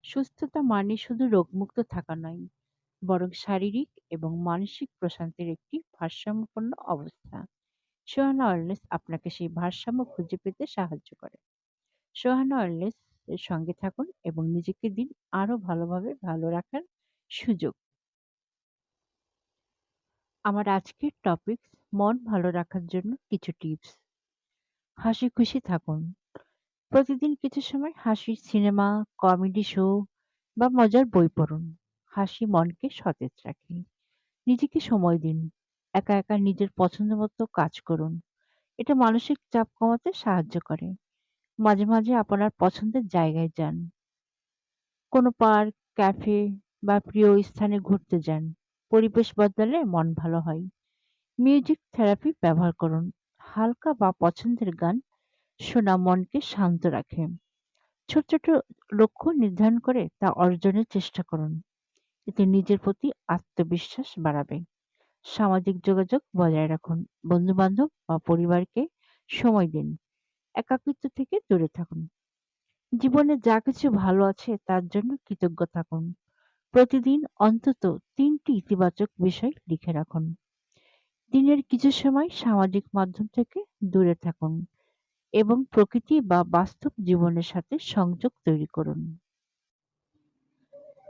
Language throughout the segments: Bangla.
সুস্থতা মানে শুধু রোগমুক্ত থাকা নয়, বরং শারীরিক এবং মানসিক প্রশান্তির একটি ভারসাম্যপূর্ণ অবস্থা। সোহানা ওয়েলনেস আপনাকে সেই ভারসাম্য খুঁজে পেতে সাহায্য করে। সোহানা ওয়েলনেস এর সঙ্গে থাকুন এবং নিজেকে দিন আরো ভালোভাবে ভালো রাখার সুযোগ। আমার আজকের টপিক, মন ভালো রাখার জন্য কিছু টিপস। হাসি খুশি থাকুন। প্রতিদিন কিছু সময় হাসির সিনেমা, কমেডি শো বা মজার বই পড়ুন। হাসি মনকে সতেজ রাখে। নিজেকে সময় দিন। একা একা নিজের পছন্দ মতো কাজ করুন। এটা মানসিক চাপ কমাতে সাহায্য করে। মাঝে মাঝে আপনার পছন্দের জায়গায় যান। কোনো পার্ক, ক্যাফে বা প্রিয় স্থানে ঘুরতে যান। পরিবেশ বদলালে মন ভালো হয়। মিউজিক থেরাপি ব্যবহার করুন। হালকা বা পছন্দের গান শোনা মনকে শান্ত রাখে। ছোট ছোট লক্ষ্য নির্ধারণ করে তা অর্জনের চেষ্টা করুন। এতে নিজের প্রতি আত্মবিশ্বাস বাড়াবে। সামাজিক যোগাযোগ বজায় রাখুন। বন্ধু-বান্ধব বা পরিবারকে সময় দিন। একাকিত্ব থেকে দূরে থাকুন। জীবনে যা কিছু ভালো আছে তার জন্য কৃতজ্ঞ থাকুন। প্রতিদিন অন্তত ৩টি ইতিবাচক বিষয় লিখে রাখুন। দিনের কিছু সময় সামাজিক মাধ্যম থেকে দূরে থাকুন এবং প্রকৃতি বা বাস্তব জীবনের সাথে সংযোগ তৈরি করুন।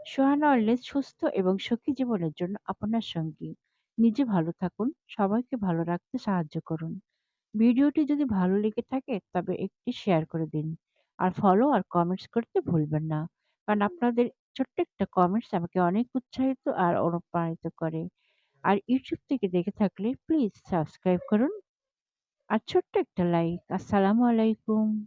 সোহানা ওয়েলনেস সুস্থ এবং সুখী জীবনের জন্য আপনার সঙ্গী। নিজে ভালো থাকুন, সবাইকে ভালো রাখতে সাহায্য করুন। ভিডিওটি যদি ভালো লেগে থাকে তবে একটি শেয়ার করে দিন। আর ফলো আর কমেন্টস করতে ভুলবেন না। কারণ আপনাদের ছোট্ট একটা কমেন্টস আমাকে অনেক উৎসাহিত আর অনুপ্রাণিত করে। আর ইউটিউব থেকে দেখে থাকলে প্লিজ সাবস্ক্রাইব করুন আর ছোট্ট একটা লাইক। আসসালামু আলাইকুম।